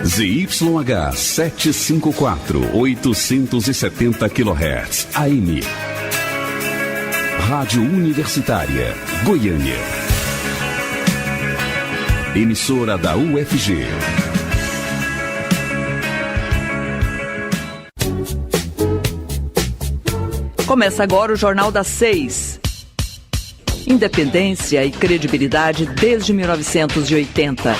ZYH 754, 870 kHz, AM. Rádio Universitária, Goiânia. Emissora da UFG. Começa agora o Jornal das 6. Independência e credibilidade desde 1980.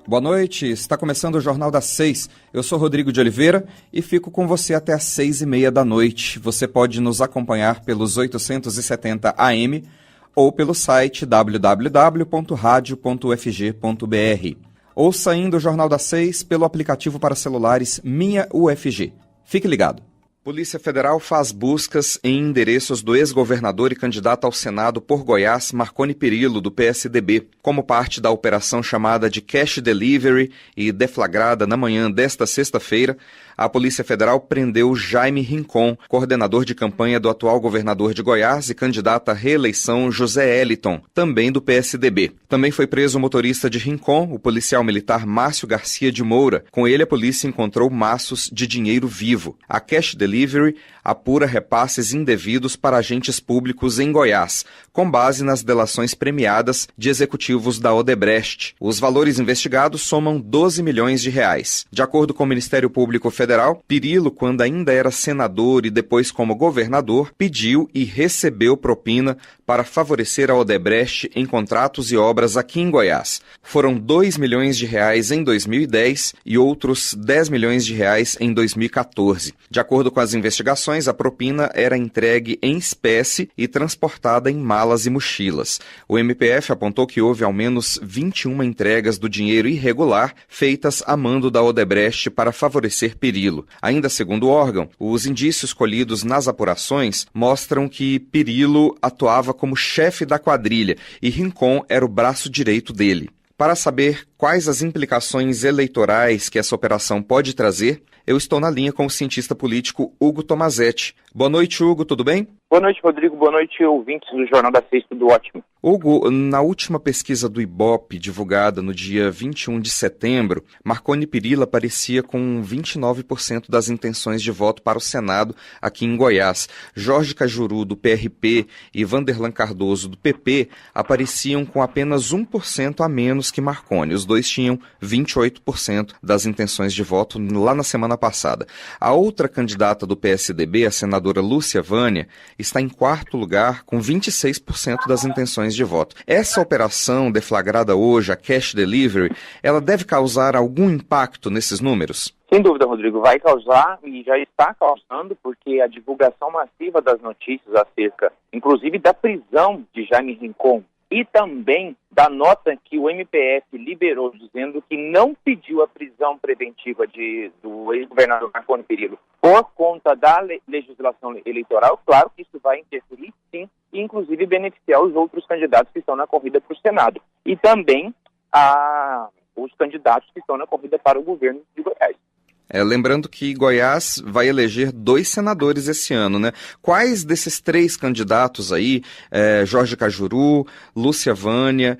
Boa noite, está começando o Jornal das 6. Eu sou Rodrigo de Oliveira e fico com você até às 6h30 da noite. Você pode nos acompanhar pelos 870 AM ou pelo site www.radio.ufg.br. Ouça ainda o Jornal das 6 pelo aplicativo para celulares Minha UFG. Fique ligado. Polícia Federal faz buscas em endereços do ex-governador e candidato ao Senado por Goiás, Marconi Perillo, do PSDB, como parte da operação chamada de Cash Delivery e deflagrada na manhã desta sexta-feira. A Polícia Federal prendeu Jaime Rincon, coordenador de campanha do atual governador de Goiás e candidato à reeleição José Eliton, também do PSDB. Também foi preso o motorista de Rincon, o policial militar Márcio Garcia de Moura. Com ele, a polícia encontrou maços de dinheiro vivo. A Cash Delivery apura repasses indevidos para agentes públicos em Goiás, com base nas delações premiadas de executivos da Odebrecht. Os valores investigados somam 12 milhões de reais. De acordo com o Ministério Público Federal, Perillo, quando ainda era senador e depois como governador, pediu e recebeu propina para favorecer a Odebrecht em contratos e obras aqui em Goiás. Foram 2 milhões de reais em 2010 e outros 10 milhões de reais em 2014. De acordo com as investigações, a propina era entregue em espécie e transportada em malas e mochilas. O MPF apontou que houve ao menos 21 entregas do dinheiro irregular feitas a mando da Odebrecht para favorecer Perillo. Ainda segundo o órgão, os indícios colhidos nas apurações mostram que Perillo atuava como chefe da quadrilha e Rincon era o braço direito dele. Para saber quais as implicações eleitorais que essa operação pode trazer, eu estou na linha com o cientista político Hugo Tomazetti. Boa noite, Hugo, tudo bem? Boa noite, Rodrigo. Boa noite, ouvintes do Jornal da 6, tudo ótimo. Hugo, na última pesquisa do Ibope, divulgada no dia 21 de setembro, Marconi Perillo aparecia com 29% das intenções de voto para o Senado aqui em Goiás. Jorge Cajuru, do PRP, e Vanderlan Cardoso, do PP, apareciam com apenas 1% a menos que Marconi. Os dois tinham 28% das intenções de voto lá na semana passada. A outra candidata do PSDB, a senadora Lúcia Vânia, está em quarto lugar com 26% das intenções de voto. Essa operação deflagrada hoje, a Cash Delivery, ela deve causar algum impacto nesses números? Sem dúvida, Rodrigo, vai causar e já está causando, porque a divulgação massiva das notícias acerca, inclusive da prisão de Jaime Rincon e também da nota que o MPF liberou dizendo que não pediu a prisão preventiva do ex-governador Marconi Perillo por conta da legislação eleitoral, claro que isso vai interferir, sim, e inclusive beneficiar os outros candidatos que estão na corrida para o Senado e também os candidatos que estão na corrida para o governo de Goiás. Lembrando que Goiás vai eleger 2 senadores esse ano, né? Quais desses 3 candidatos aí, Jorge Cajuru, Lúcia Vânia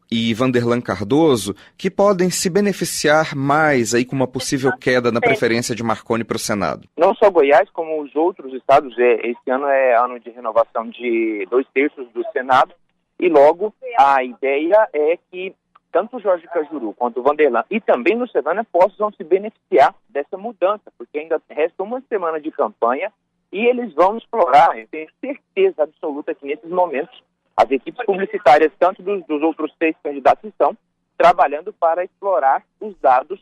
e Vanderlan Cardoso, que podem se beneficiar mais aí com uma possível queda na preferência de Marconi para o Senado? Não só Goiás, como os outros estados. Esse ano é ano de renovação de 2/3 do Senado e logo a ideia é que tanto Jorge Cajuru quanto o Vanderlan e também Lúcia Vânia possam se beneficiar dessa mudança, porque ainda resta uma semana de campanha e eles vão explorar, eu tenho certeza absoluta que nesses momentos as equipes publicitárias, tanto dos outros 3 candidatos, estão trabalhando para explorar os dados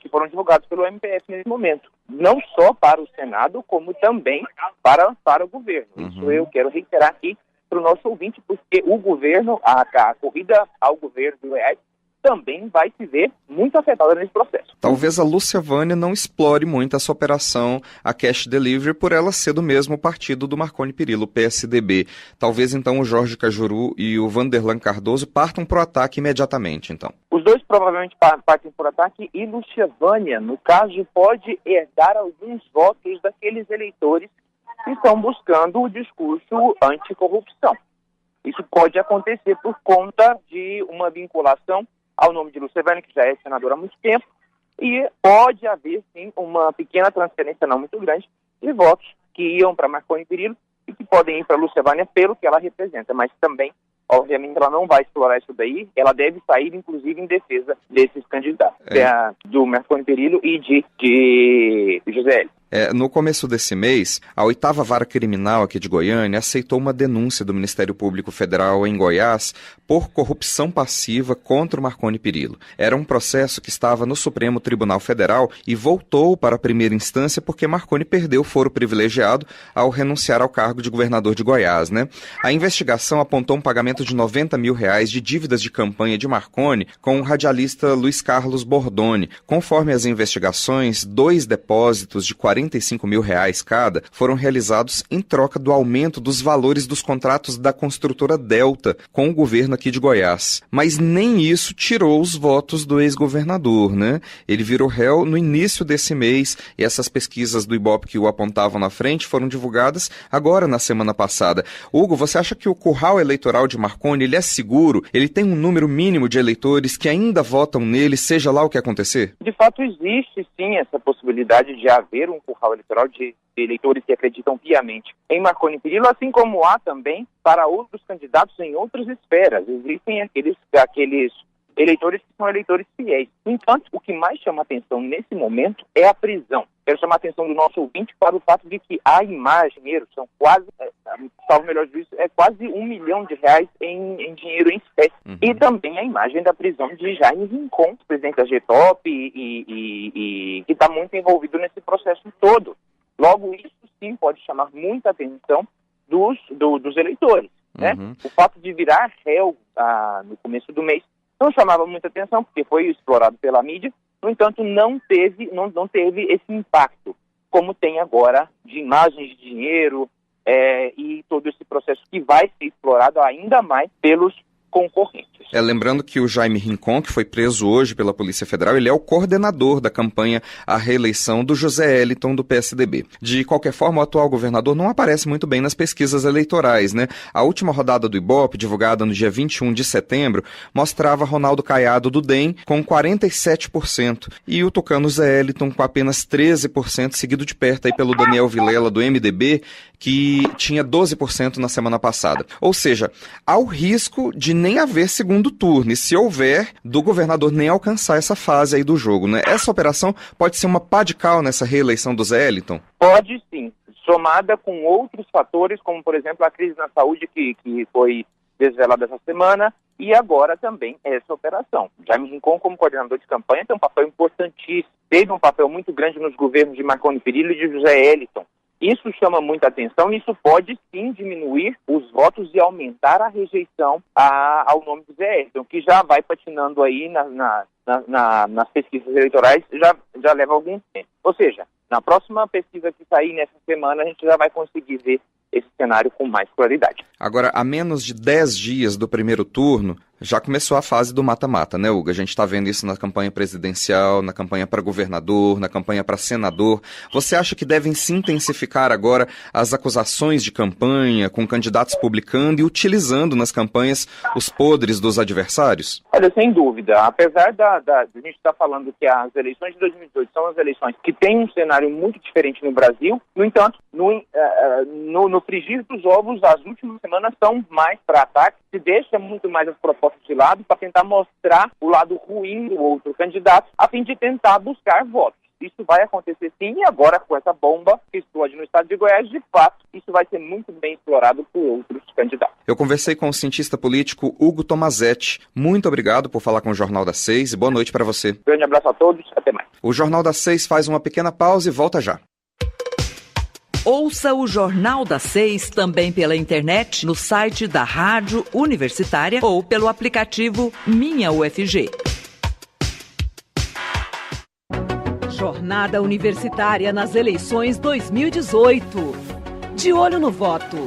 que foram divulgados pelo MPF nesse momento, não só para o Senado, como também para o governo. Isso eu quero reiterar aqui para o nosso ouvinte, porque o governo, a corrida ao governo do Goiás também vai se ver muito afetada nesse processo. Talvez a Lúcia Vânia não explore muito essa operação, a Cash Delivery, por ela ser do mesmo partido do Marconi Perillo, o PSDB. Talvez então o Jorge Cajuru e o Vanderlan Cardoso partam para o ataque imediatamente, então. Os dois provavelmente partem por ataque e Lúcia Vânia, no caso, pode herdar alguns votos daqueles eleitores que estão buscando o discurso anticorrupção. Isso pode acontecer por conta de uma vinculação ao nome de Lucevânia, que já é senadora há muito tempo, e pode haver, sim, uma pequena transferência, não muito grande, de votos que iam para Marconi Perillo e que podem ir para Lucevânia pelo que ela representa, mas também, obviamente, ela não vai explorar isso daí, ela deve sair, inclusive, em defesa desses candidatos, do Marconi Perillo e de José Hélio. No começo desse mês, a 8ª Vara Criminal aqui de Goiânia aceitou uma denúncia do Ministério Público Federal em Goiás por corrupção passiva contra o Marconi Perillo. Era um processo que estava no Supremo Tribunal Federal e voltou para a primeira instância porque Marconi perdeu o foro privilegiado ao renunciar ao cargo de governador de Goiás, né? A investigação apontou um pagamento de R$90 mil de dívidas de campanha de Marconi com o radialista Luiz Carlos Bordoni. Conforme as investigações, 2 depósitos de R$45 mil cada foram realizados em troca do aumento dos valores dos contratos da construtora Delta com o governo aqui de Goiás. Mas nem isso tirou os votos do ex-governador, né? Ele virou réu no início desse mês e essas pesquisas do Ibope que o apontavam na frente foram divulgadas agora na semana passada. Hugo, você acha que o curral eleitoral de Marconi ele é seguro? Ele tem um número mínimo de eleitores que ainda votam nele, seja lá o que acontecer? De fato, existe sim essa possibilidade de haver um curral eleitoral de eleitores que acreditam piamente em Marconi Perillo, assim como há também para outros candidatos em outras esferas. Existem aqueles eleitores que são eleitores fiéis. No entanto, o que mais chama atenção nesse momento é a prisão. Quero chamar a atenção do nosso ouvinte para o fato de que a imagem, dinheiro, são quase, salvo melhor juízo, é quase R$1 milhão em dinheiro em espécie. E também a imagem da prisão de Jaime Rincon, presidente da GETOP e que está muito envolvido nesse processo todo. Logo, isso sim pode chamar muita atenção dos eleitores. Né? O fato de virar réu no começo do mês não chamava muita atenção, porque foi explorado pela mídia. No entanto, não teve esse impacto, como tem agora, de imagens de dinheiro e todo esse processo que vai ser explorado ainda mais pelos concorrentes. Lembrando que o Jaime Rincon, que foi preso hoje pela Polícia Federal, ele é o coordenador da campanha à reeleição do José Hélito do PSDB. De qualquer forma, o atual governador não aparece muito bem nas pesquisas eleitorais, né? A última rodada do Ibope, divulgada no dia 21 de setembro, mostrava Ronaldo Caiado do DEM com 47% e o tucano Zé Hélito com apenas 13%, seguido de perto aí pelo Daniel Vilela do MDB, que tinha 12% na semana passada. Ou seja, há o risco de nem haver segundo turno, e se houver, do governador nem alcançar essa fase aí do jogo, né? Essa operação pode ser uma pá de cal nessa reeleição do Zé Hélito? Pode sim, somada com outros fatores, como por exemplo a crise na saúde que foi desvelada essa semana, e agora também essa operação. Jaime Rincon, como coordenador de campanha, tem um papel importantíssimo, teve um papel muito grande nos governos de Marconi Perillo e de José Hélito. Isso chama muita atenção e isso pode sim diminuir os votos e aumentar a rejeição ao nome do Zé Hélito, que já vai patinando aí nas pesquisas eleitorais, já leva algum tempo. Ou seja, na próxima pesquisa que sair nessa semana, a gente já vai conseguir ver esse cenário com mais claridade. Agora, a menos de 10 dias do primeiro turno, já começou a fase do mata-mata, né, Hugo? A gente está vendo isso na campanha presidencial, na campanha para governador, na campanha para senador. Você acha que devem se intensificar agora as acusações de campanha, com candidatos publicando e utilizando nas campanhas os podres dos adversários? Olha, sem dúvida. Apesar da gente estar falando que as eleições de 2018 são as eleições que têm um cenário muito diferente no Brasil, no entanto, no frigir dos ovos, as últimas semanas são mais para ataque, se deixa muito mais as propostas de lado para tentar mostrar o lado ruim do outro candidato, a fim de tentar buscar votos. Isso vai acontecer sim, e agora com essa bomba que explode no estado de Goiás, de fato, isso vai ser muito bem explorado por outros candidatos. Eu conversei com o cientista político Hugo Tomazetti. Muito obrigado por falar com o Jornal das 6 e boa noite para você. Grande abraço a todos, até mais. O Jornal das 6 faz uma pequena pausa e volta já. Ouça o Jornal das 6 também pela internet, no site da Rádio Universitária ou pelo aplicativo Minha UFG. Jornada Universitária nas eleições 2018. De olho no voto.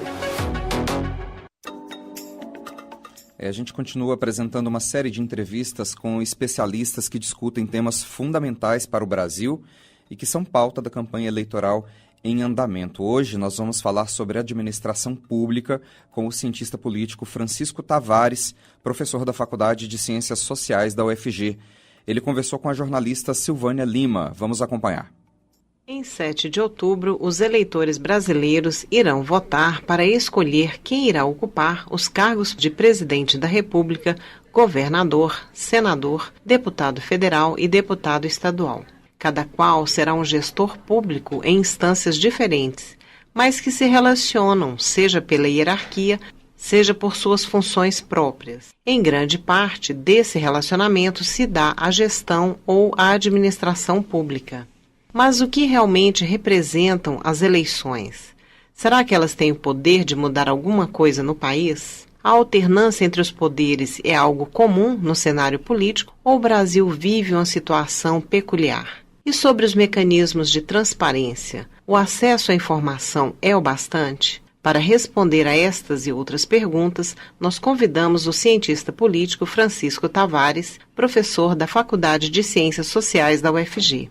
A gente continua apresentando uma série de entrevistas com especialistas que discutem temas fundamentais para o Brasil e que são pauta da campanha eleitoral em andamento. Hoje nós vamos falar sobre administração pública com o cientista político Francisco Tavares, professor da Faculdade de Ciências Sociais da UFG. Ele conversou com a jornalista Silvânia Lima. Vamos acompanhar. Em 7 de outubro, os eleitores brasileiros irão votar para escolher quem irá ocupar os cargos de presidente da República, governador, senador, deputado federal e deputado estadual. Cada qual será um gestor público em instâncias diferentes, mas que se relacionam, seja pela hierarquia, seja por suas funções próprias. Em grande parte desse relacionamento se dá a gestão ou a administração pública. Mas o que realmente representam as eleições? Será que elas têm o poder de mudar alguma coisa no país? A alternância entre os poderes é algo comum no cenário político ou o Brasil vive uma situação peculiar? E sobre os mecanismos de transparência, o acesso à informação é o bastante? Para responder a estas e outras perguntas, nós convidamos o cientista político Francisco Tavares, professor da Faculdade de Ciências Sociais da UFG.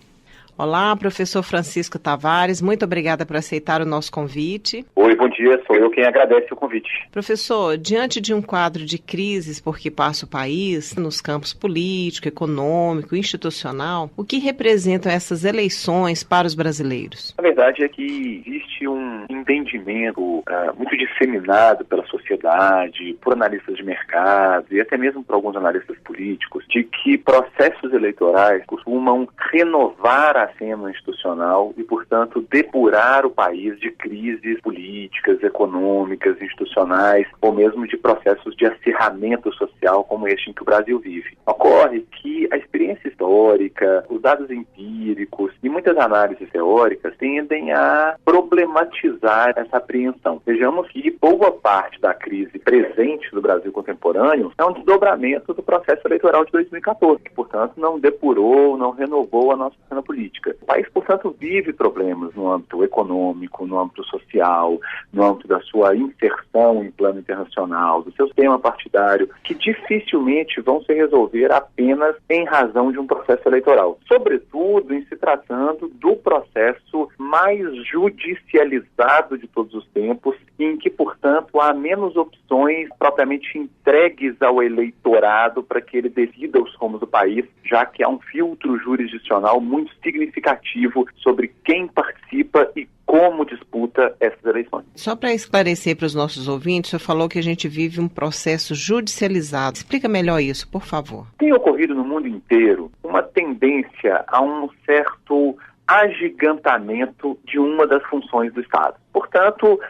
Olá, professor Francisco Tavares, muito obrigada por aceitar o nosso convite. Oi, bom dia, sou eu quem agradece o convite. Professor, diante de um quadro de crises por que passa o país, nos campos político, econômico, institucional, o que representam essas eleições para os brasileiros? A verdade é que existe um entendimento muito disseminado pela sociedade, por analistas de mercado e até mesmo por alguns analistas políticos, de que processos eleitorais costumam renovar a cena institucional e, portanto, depurar o país de crises políticas, econômicas, institucionais ou mesmo de processos de acirramento social como este em que o Brasil vive. Ocorre que a experiência histórica, os dados empíricos e muitas análises teóricas tendem a problematizar essa apreensão. Vejamos que boa parte da crise presente do Brasil contemporâneo é um desdobramento do processo eleitoral de 2014, que, portanto, não depurou, não renovou a nossa cena política. O país, portanto, vive problemas no âmbito econômico, no âmbito social, no âmbito da sua inserção em plano internacional, do seu sistema partidário, que dificilmente vão se resolver apenas em razão de um processo eleitoral. Sobretudo em se tratando do processo mais judicializado de todos os tempos, em que, portanto, há menos opções propriamente entregues ao eleitorado para que ele decida os rumos do país, já que há um filtro jurisdicional muito significativo sobre quem participa e como disputa essas eleições. Só para esclarecer para os nossos ouvintes, o senhor falou que a gente vive um processo judicializado. Explica melhor isso, por favor. Tem ocorrido no mundo inteiro uma tendência a um certo agigantamento de uma das funções do Estado. Portanto,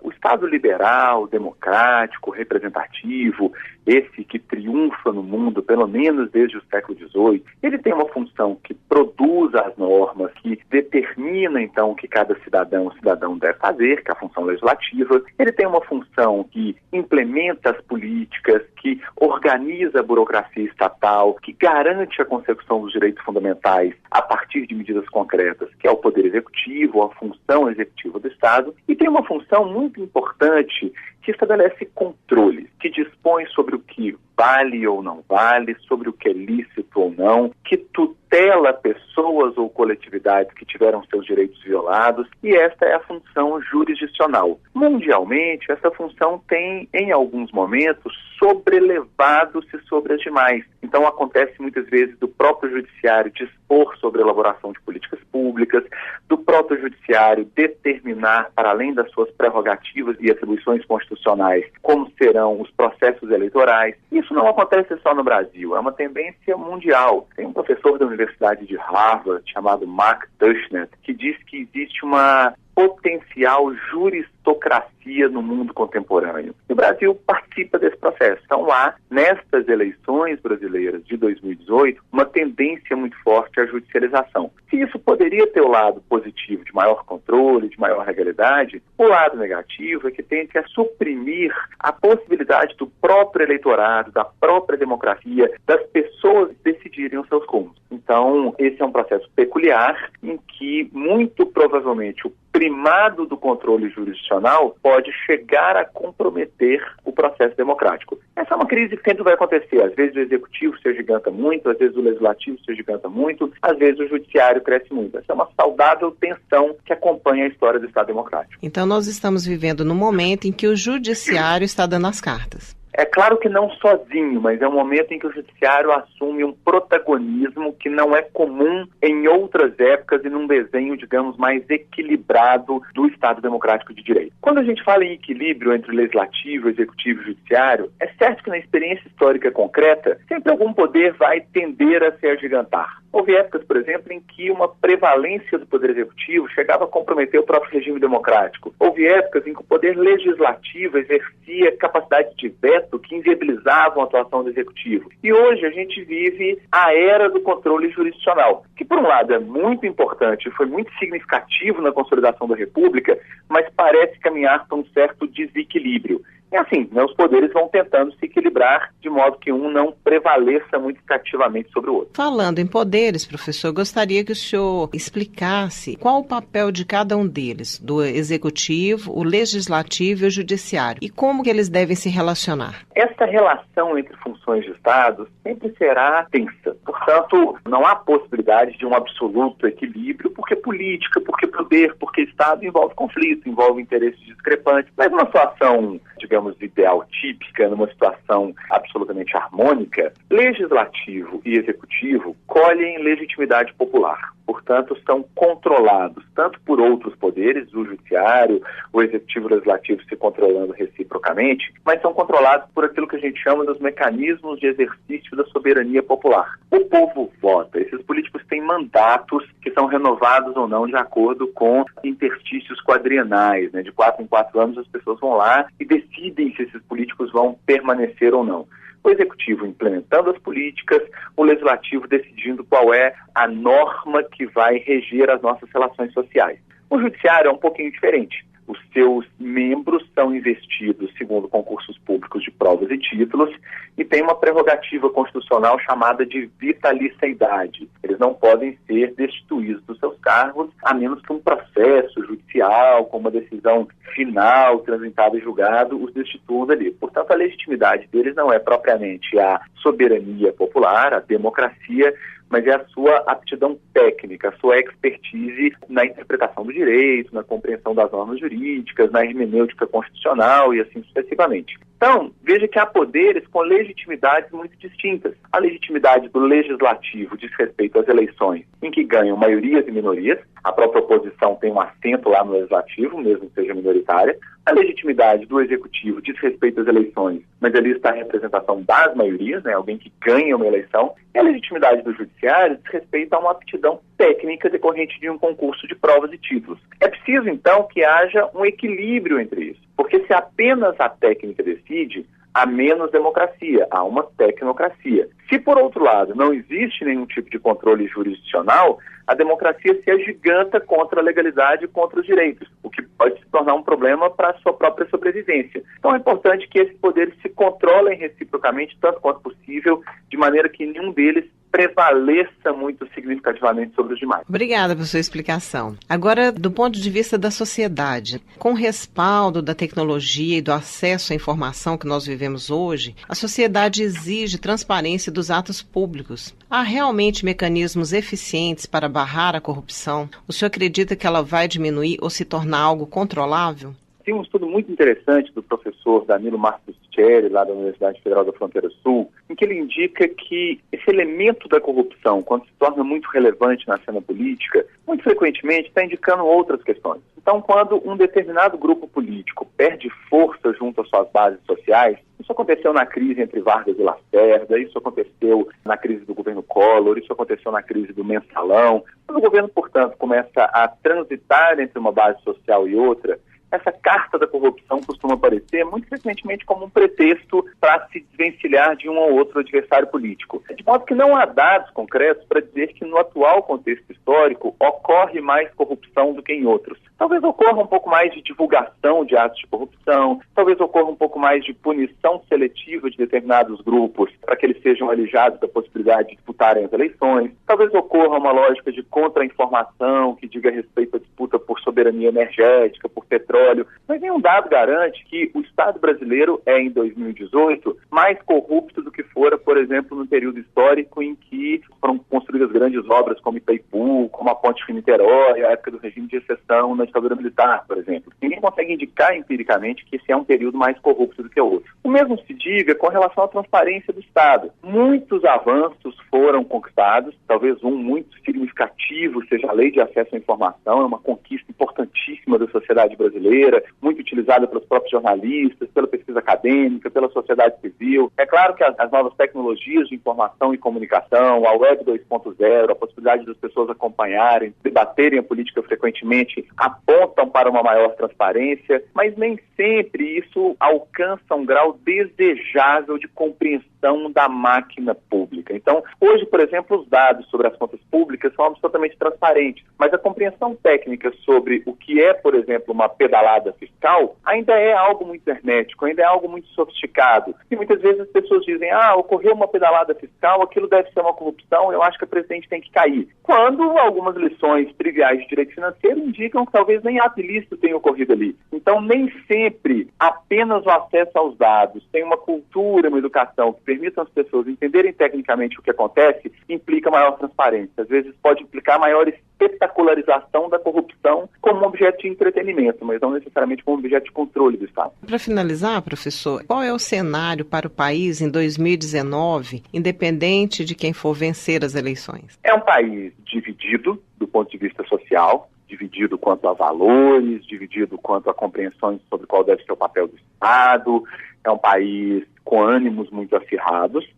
o Estado liberal, democrático, representativo, esse que triunfa no mundo, pelo menos desde o século XVIII, ele tem uma função que produz as normas, que determina, então, o que cada cidadão deve fazer, que é a função legislativa. Ele tem uma função que implementa as políticas, que organiza a burocracia estatal, que garante a consecução dos direitos fundamentais a partir de medidas concretas, que é o Poder Executivo, a função executiva do Estado, e tem uma função muito importante que estabelece controles, que dispõe sobre o que vale ou não vale, sobre o que é lícito ou não, que tutela pessoas ou coletividades que tiveram seus direitos violados, e esta é a função jurisdicional. Mundialmente, essa função tem, em alguns momentos, sobrelevado-se sobre as demais. Então, acontece muitas vezes do próprio judiciário dispor sobre a elaboração de políticas públicas, do próprio judiciário determinar, para além das suas prerrogativas e atribuições constitucionais, como serão os processos eleitorais. Isso não acontece só no Brasil, é uma tendência mundial. Tem um professor da Universidade de Harvard, chamado Mark Tushnet, que diz que existe uma potencial juristocracia no mundo contemporâneo. O Brasil participa desse processo. Então há, nestas eleições brasileiras de 2018, uma tendência muito forte à judicialização. Se isso poderia ter o lado positivo de maior controle, de maior legalidade, o lado negativo é que tende a suprimir a possibilidade do próprio eleitorado, da própria democracia, das pessoas decidirem os seus rumos. Então, esse é um processo peculiar em que, muito provavelmente, o primado do controle jurisdicional pode chegar a comprometer o processo democrático. Essa é uma crise que sempre vai acontecer. Às vezes o executivo se agiganta muito, às vezes o legislativo se agiganta muito, às vezes o judiciário cresce muito. Essa é uma saudável tensão que acompanha a história do Estado democrático. Então nós estamos vivendo no momento em que o judiciário está dando as cartas. É claro que não sozinho, mas é um momento em que o judiciário assume um protagonismo que não é comum em outras épocas e num desenho, digamos, mais equilibrado do Estado democrático de direito. Quando a gente fala em equilíbrio entre legislativo, executivo e judiciário, é certo que na experiência histórica concreta, sempre algum poder vai tender a se agigantar. Houve épocas, por exemplo, em que uma prevalência do poder executivo chegava a comprometer o próprio regime democrático. Houve épocas em que o poder legislativo exercia capacidade de veto que inviabilizavam a atuação do executivo. E hoje a gente vive a era do controle jurisdicional, que por um lado é muito importante, foi muito significativo na consolidação da República, mas parece caminhar para um certo desequilíbrio. É assim, né, os poderes vão tentando se equilibrar de modo que um não prevaleça muito cativamente sobre o outro. Falando em poderes, professor, gostaria que o senhor explicasse qual o papel de cada um deles, do executivo, o legislativo e o judiciário, e como que eles devem se relacionar. Essa relação entre funções de Estado sempre será tensa. Portanto, não há possibilidade de um absoluto equilíbrio, porque política, porque poder, porque Estado envolve conflito, envolve interesses discrepantes. Mas numa situação, digamos, ideal típica, numa situação absolutamente harmônica, legislativo e executivo colhem legitimidade popular. Portanto, são controlados tanto por outros poderes, o judiciário, o executivo e o legislativo se controlando reciprocamente, mas são controlados por aquilo que a gente chama dos mecanismos de exercício da soberania popular. O povo vota, esses políticos têm mandatos que são renovados ou não de acordo com interstícios quadrienais, né? De 4 em 4 anos as pessoas vão lá e decidem se esses políticos vão permanecer ou não. O executivo implementando as políticas, o legislativo decidindo qual é a norma que vai reger as nossas relações sociais. O judiciário é um pouquinho diferente. Os seus membros são investidos segundo concursos públicos de provas e títulos e tem uma prerrogativa constitucional chamada de vitaliciedade. Eles não podem ser destituídos dos seus cargos a menos que um processo judicial, com uma decisão final, transitada e julgado, os destitua dali. Portanto, a legitimidade deles não é propriamente a soberania popular, a democracia, mas é a sua aptidão técnica, a sua expertise na interpretação do direito, na compreensão das normas jurídicas, na hermenêutica constitucional e assim sucessivamente. Então, veja que há poderes com legitimidades muito distintas. A legitimidade do legislativo diz respeito às eleições, em que ganham maiorias e minorias. A própria oposição tem um assento lá no legislativo, mesmo que seja minoritária. A legitimidade do executivo diz respeito às eleições, mas ali está a representação das maiorias, né? Alguém que ganha uma eleição. E a legitimidade do judiciário diz respeito a uma aptidão técnica decorrente de um concurso de provas e títulos. É preciso, então, que haja um equilíbrio entre isso. Porque se apenas a técnica decide, há menos democracia, há uma tecnocracia. Se, por outro lado, não existe nenhum tipo de controle jurisdicional, a democracia se agiganta contra a legalidade e contra os direitos, o que pode se tornar um problema para a sua própria sobrevivência. Então é importante que esses poderes se controlem reciprocamente, tanto quanto possível, de maneira que nenhum deles prevaleça muito significativamente sobre os demais. Obrigada por sua explicação. Agora, do ponto de vista da sociedade, com o respaldo da tecnologia e do acesso à informação que nós vivemos hoje, a sociedade exige transparência dos atos públicos. Há realmente mecanismos eficientes para barrar a corrupção? O senhor acredita que ela vai diminuir ou se tornar algo controlável? Tem um estudo muito interessante do professor Danilo Martuccelli, lá da Universidade Federal da Fronteira Sul, em que ele indica que esse elemento da corrupção, quando se torna muito relevante na cena política, muito frequentemente está indicando outras questões. Então, quando um determinado grupo político perde força junto às suas bases sociais, isso aconteceu na crise entre Vargas e Lacerda, isso aconteceu na crise do governo Collor, isso aconteceu na crise do Mensalão. Quando o governo, portanto, começa a transitar entre uma base social e outra, essa carta da corrupção costuma aparecer muito frequentemente como um pretexto para se desvencilhar de um ou outro adversário político. De modo que não há dados concretos para dizer que no atual contexto histórico ocorre mais corrupção do que em outros. Talvez ocorra um pouco mais de divulgação de atos de corrupção, talvez ocorra um pouco mais de punição seletiva de determinados grupos para que eles sejam alijados da possibilidade de disputarem as eleições, talvez ocorra uma lógica de contra-informação que diga respeito à disputa por soberania energética, por petróleo, mas nenhum dado garante que o Estado brasileiro é, em 2018, mais corrupto do que fora, por exemplo, no período histórico em que foram construídas grandes obras como Itaipu, como a Ponte Rio-Niterói, a época do regime de exceção na ditadura militar, por exemplo. Ninguém consegue indicar empiricamente que esse é um período mais corrupto do que o outro. O mesmo se diga com relação à transparência do Estado. Muitos avanços foram conquistados, talvez um muito significativo seja a Lei de Acesso à Informação, é uma conquista importantíssima da sociedade brasileira, muito utilizada pelos próprios jornalistas, pela pesquisa acadêmica, pela sociedade civil. É claro que as novas tecnologias de informação e comunicação, a Web 2.0, a possibilidade das pessoas acompanharem, debaterem a política frequentemente, apontam para uma maior transparência, mas nem sempre isso alcança um grau desejável de compreensão da máquina pública. Então, hoje, por exemplo, os dados sobre as contas públicas são absolutamente transparentes, mas a compreensão técnica sobre o que é, por exemplo, uma pedalada fiscal, ainda é algo muito hermético, ainda é algo muito sofisticado. E muitas vezes as pessoas dizem, ocorreu uma pedalada fiscal, aquilo deve ser uma corrupção, eu acho que a presidente tem que cair. Quando algumas lições triviais de direito financeiro indicam que talvez nem ato ilícito tenha ocorrido ali. Então, nem sempre apenas o acesso aos dados, tem uma cultura, uma educação que permitam as pessoas entenderem tecnicamente o que acontece, implica maior transparência. Às vezes pode implicar maior espetacularização da corrupção como um objeto de entretenimento, mas não necessariamente como um objeto de controle do Estado. Para finalizar, professor, qual é o cenário para o país em 2019, independente de quem for vencer as eleições? É um país dividido do ponto de vista social, dividido quanto a valores, dividido quanto a compreensões sobre qual deve ser o papel do Estado. É um país com ânimos muito acirrados.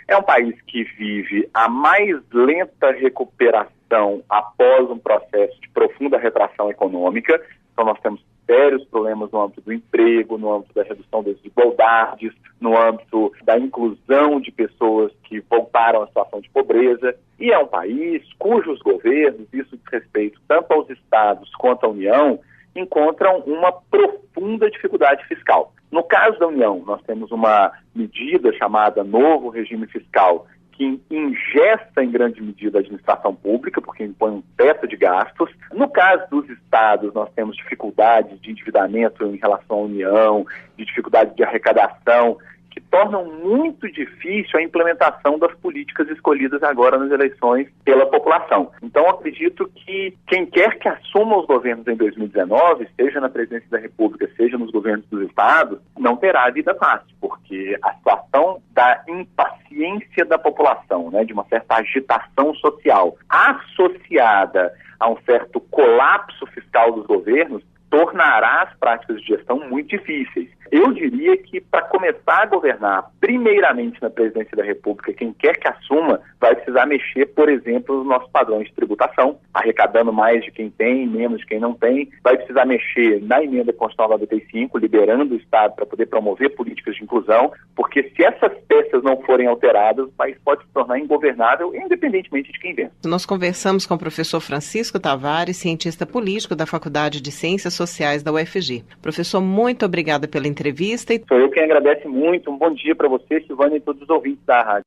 É um país que vive a mais lenta recuperação após um processo de profunda retração econômica. Então nós temos sérios problemas no âmbito do emprego, no âmbito da redução das desigualdades, no âmbito da inclusão de pessoas que voltaram à situação de pobreza. E é um país cujos governos, isso diz respeito tanto aos estados quanto à União, encontram uma profunda dificuldade fiscal. No caso da União, nós temos uma medida chamada Novo Regime Fiscal, que ingessa em grande medida a administração pública, porque impõe um teto de gastos. No caso dos estados, nós temos dificuldades de endividamento em relação à União, de dificuldade de arrecadação, que tornam muito difícil a implementação das políticas escolhidas agora nas eleições pela população. Então, acredito que quem quer que assuma os governos em 2019, seja na presidência da República, seja nos governos dos estados, não terá vida fácil, porque a situação da impaciência da população, de uma certa agitação social, associada a um certo colapso fiscal dos governos, tornará as práticas de gestão muito difíceis. Eu diria que, para começar a governar, primeiramente na presidência da República, quem quer que assuma vai precisar mexer, por exemplo, nos nossos padrões de tributação, arrecadando mais de quem tem, menos de quem não tem. Vai precisar mexer na emenda constitucional 95, liberando o Estado para poder promover políticas de inclusão, porque se essas peças não forem alteradas, o país pode se tornar ingovernável, independentemente de quem vence. Nós conversamos com o professor Francisco Tavares, cientista político da Faculdade de Ciências Sociais da UFG. Professor, muito obrigada pela entrevista. Sou eu quem agradece muito. Um bom dia para você, Silvana, e todos os ouvintes da rádio.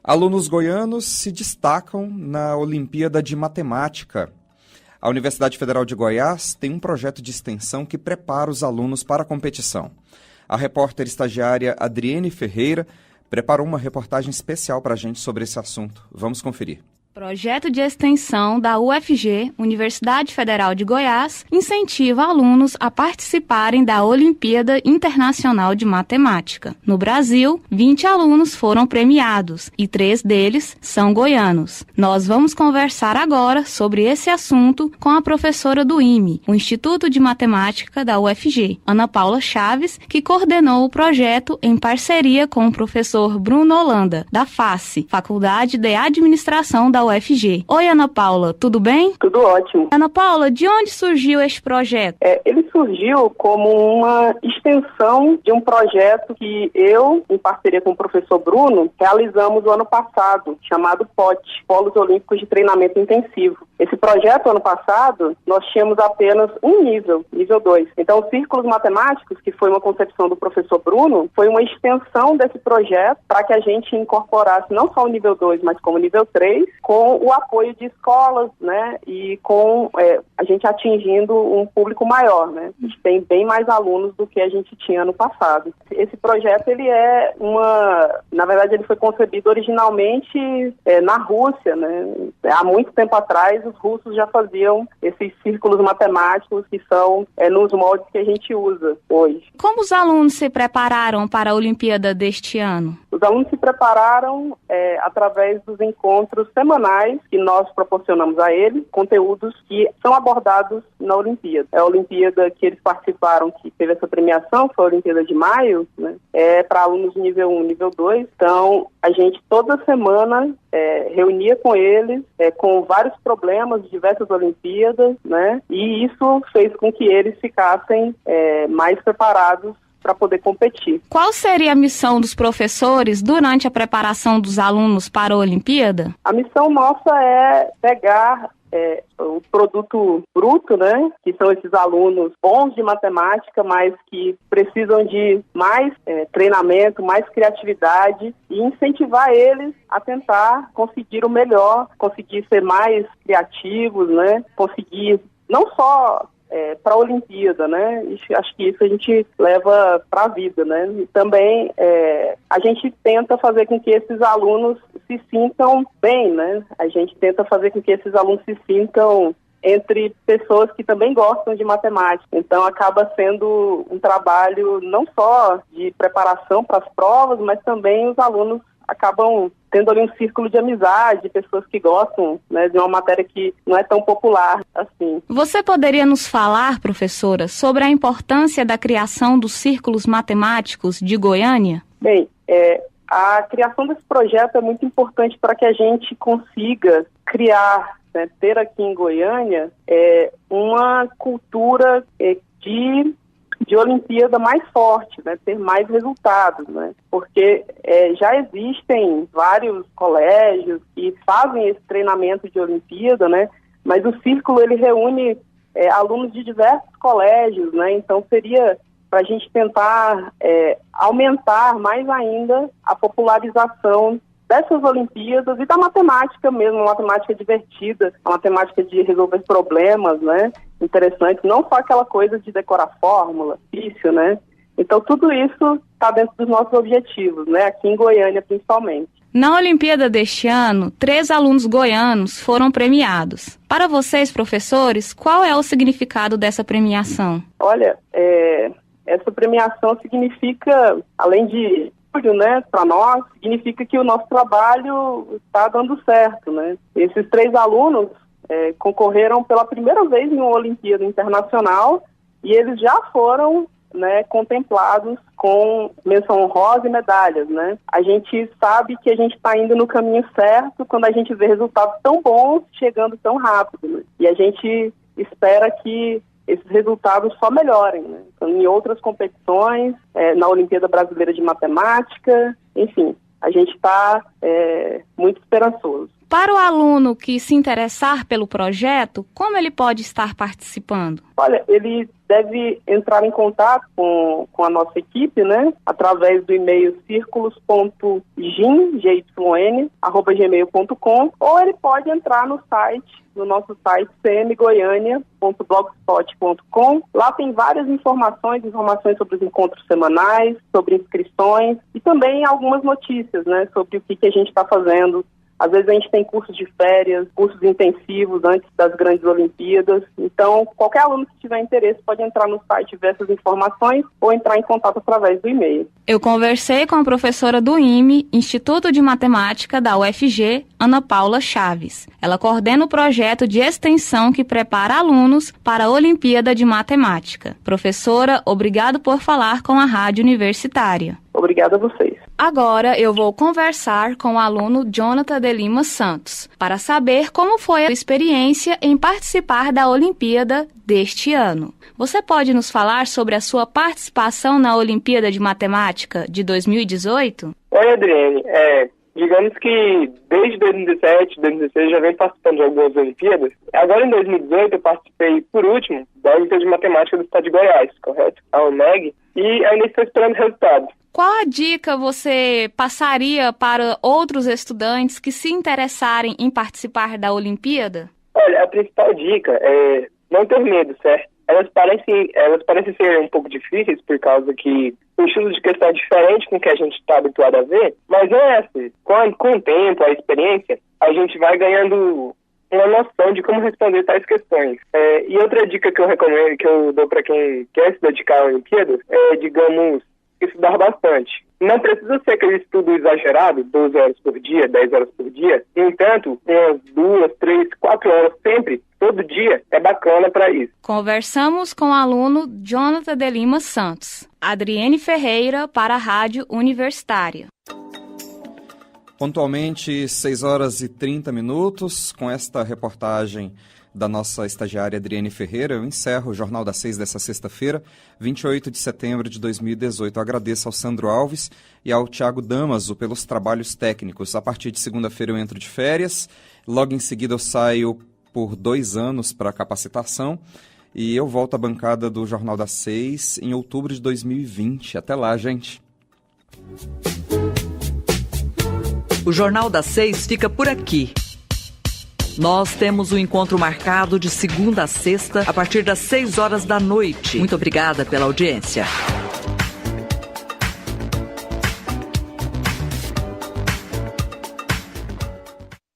Alunos goianos se destacam na Olimpíada de Matemática. A Universidade Federal de Goiás tem um projeto de extensão que prepara os alunos para a competição. A repórter estagiária Adriene Ferreira preparou uma reportagem especial para a gente sobre esse assunto. Vamos conferir. Projeto de extensão da UFG, Universidade Federal de Goiás, incentiva alunos a participarem da Olimpíada Internacional de Matemática. No Brasil, 20 alunos foram premiados e 3 deles são goianos. Nós vamos conversar agora sobre esse assunto com a professora do IME, o Instituto de Matemática da UFG, Ana Paula Chaves, que coordenou o projeto em parceria com o professor Bruno Holanda, da FACE, Faculdade de Administração da UFG. Oi, Ana Paula, tudo bem? Tudo ótimo. Ana Paula, de onde surgiu este projeto? Ele surgiu como uma extensão de um projeto que eu, em parceria com o professor Bruno, realizamos o ano passado, chamado POT, Polos Olímpicos de Treinamento Intensivo. Esse projeto, ano passado, nós tínhamos apenas um nível 2. Então, os círculos matemáticos, que foi uma concepção do professor Bruno, foi uma extensão desse projeto para que a gente incorporasse não só o nível 2, mas como o nível 3, com o apoio de escolas, né, e com a gente atingindo um público maior, né. A gente tem bem mais alunos do que a gente tinha no passado. Esse projeto, ele na verdade, ele foi concebido originalmente na Rússia, né. Há muito tempo atrás, os russos já faziam esses círculos matemáticos que são nos moldes que a gente usa hoje. Como os alunos se prepararam para a Olimpíada deste ano? Os alunos se prepararam através dos encontros semanais que nós proporcionamos a eles, conteúdos que são abordados na Olimpíada. A Olimpíada que eles participaram, que teve essa premiação, foi a Olimpíada de maio, né? Para alunos de nível 1, nível 2. Então, a gente toda semana reunia com eles, com vários problemas de diversas Olimpíadas, né? E isso fez com que eles ficassem mais preparados para poder competir. Qual seria a missão dos professores durante a preparação dos alunos para a Olimpíada? A missão nossa é pegar o produto bruto, né? Que são esses alunos bons de matemática, mas que precisam de mais treinamento, mais criatividade e incentivar eles a tentar conseguir o melhor, conseguir ser mais criativos, né? Conseguir não só para a Olimpíada, né? Acho que isso a gente leva para a vida, né? E também a gente tenta fazer com que esses alunos se sintam bem, né? A gente tenta fazer com que esses alunos se sintam entre pessoas que também gostam de matemática. Então, acaba sendo um trabalho não só de preparação para as provas, mas também os alunos acabam tendo ali um círculo de amizade, pessoas que gostam, né, de uma matéria que não é tão popular assim. Você poderia nos falar, professora, sobre a importância da criação dos círculos matemáticos de Goiânia? Bem, a criação desse projeto é muito importante para que a gente consiga criar, né, ter aqui em Goiânia uma cultura de Olimpíada mais forte, né, ter mais resultados, né, porque já existem vários colégios que fazem esse treinamento de Olimpíada, né, mas o Círculo ele reúne alunos de diversos colégios, né, então seria para a gente tentar aumentar mais ainda a popularização dessas Olimpíadas e da matemática mesmo, uma matemática divertida, uma matemática de resolver problemas, né, interessantes, não só aquela coisa de decorar fórmula, difícil, né. Então tudo isso está dentro dos nossos objetivos, né, aqui em Goiânia principalmente. Na Olimpíada deste ano, 3 alunos goianos foram premiados. Para vocês, professores, qual é o significado dessa premiação? Olha, essa premiação significa, além de né, para nós, significa que o nosso trabalho está dando certo, né? Esses 3 alunos concorreram pela primeira vez em uma Olimpíada Internacional e eles já foram, né, contemplados com menção honrosa e medalhas, né? A gente sabe que a gente está indo no caminho certo quando a gente vê resultados tão bons chegando tão rápido, né? E a gente espera que esses resultados só melhorem, né? Então, em outras competições, na Olimpíada Brasileira de Matemática, enfim, a gente está muito esperançoso. Para o aluno que se interessar pelo projeto, como ele pode estar participando? Olha, ele deve entrar em contato com a nossa equipe, né? Através do e-mail circulos.gyn@gmail.com, ou ele pode entrar no nosso site cmgoiania.blogspot.com. Lá tem várias informações sobre os encontros semanais, sobre inscrições e também algumas notícias, né? Sobre o que a gente está fazendo. Às vezes a gente tem cursos de férias, cursos intensivos antes das grandes Olimpíadas. Então, qualquer aluno que tiver interesse pode entrar no site e ver essas informações ou entrar em contato através do e-mail. Eu conversei com a professora do IME, Instituto de Matemática da UFG, Ana Paula Chaves. Ela coordena o projeto de extensão que prepara alunos para a Olimpíada de Matemática. Professora, obrigado por falar com a Rádio Universitária. Obrigada a vocês. Agora eu vou conversar com o aluno Jonathan de Lima Santos para saber como foi a experiência em participar da Olimpíada deste ano. Você pode nos falar sobre a sua participação na Olimpíada de Matemática de 2018? Oi, Adriane. Digamos que desde 2017, 2016 já venho participando de algumas Olimpíadas. Agora em 2018 eu participei, por último, da Olimpíada de Matemática do Estado de Goiás, correto? A OMEG, e ainda estou esperando resultados. Qual a dica você passaria para outros estudantes que se interessarem em participar da Olimpíada? Olha, a principal dica é não ter medo, certo? Elas parecem ser um pouco difíceis por causa que o estilo de questão é diferente com o que a gente está habituado a ver, mas não é assim. Com o tempo, a experiência, a gente vai ganhando uma noção de como responder tais questões. E outra dica que eu recomendo, que eu dou para quem quer se dedicar à Olimpíada, é, digamos, estudar bastante. Não precisa ser aquele estudo exagerado, 12 horas por dia, 10 horas por dia. No entanto, umas 2, 3, 4 horas sempre, todo dia, é bacana para isso. Conversamos com o aluno Jonathan de Lima Santos. Adriane Ferreira para a Rádio Universitária. Pontualmente, 6 horas e 30 minutos, com esta reportagem da nossa estagiária Adriane Ferreira, eu encerro o Jornal das 6 dessa sexta-feira, 28 de setembro de 2018. Eu agradeço ao Sandro Alves e ao Tiago Damaso pelos trabalhos técnicos. A partir de segunda-feira eu entro de férias, logo em seguida eu saio por 2 anos para capacitação e eu volto à bancada do Jornal das 6 em outubro de 2020. Até lá, gente! O Jornal das 6 fica por aqui. Nós temos um encontro marcado de segunda a sexta, a partir das 6 horas da noite. Muito obrigada pela audiência.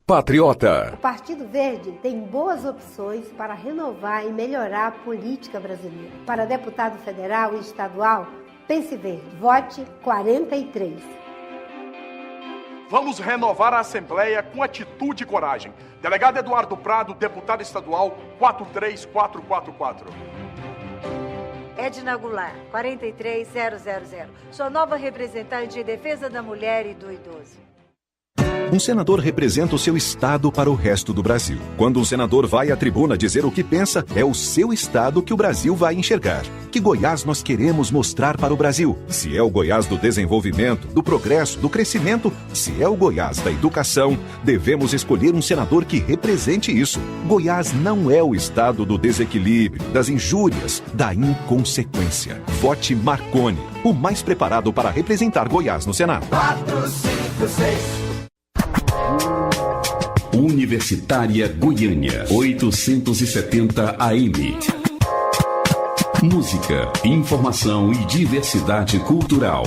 Patriota. O Partido Verde tem boas opções para renovar e melhorar a política brasileira. Para deputado federal e estadual, pense verde. Vote 43. Vamos renovar a Assembleia com atitude e coragem. Delegado Eduardo Prado, deputado estadual 43444. Edna Goulart, 43000. Sou nova representante de defesa da mulher e do idoso. Um senador representa o seu estado para o resto do Brasil. Quando um senador vai à tribuna dizer o que pensa, é o seu estado que o Brasil vai enxergar. Que Goiás nós queremos mostrar para o Brasil? Se é o Goiás do desenvolvimento, do progresso, do crescimento, se é o Goiás da educação, devemos escolher um senador que represente isso. Goiás não é o estado do desequilíbrio, das injúrias, da inconsequência. Vote Marconi, o mais preparado para representar Goiás no Senado. 456 Universitária Goiânia, 870 AM. Música, informação e diversidade cultural.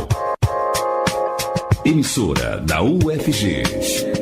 Emissora da UFG.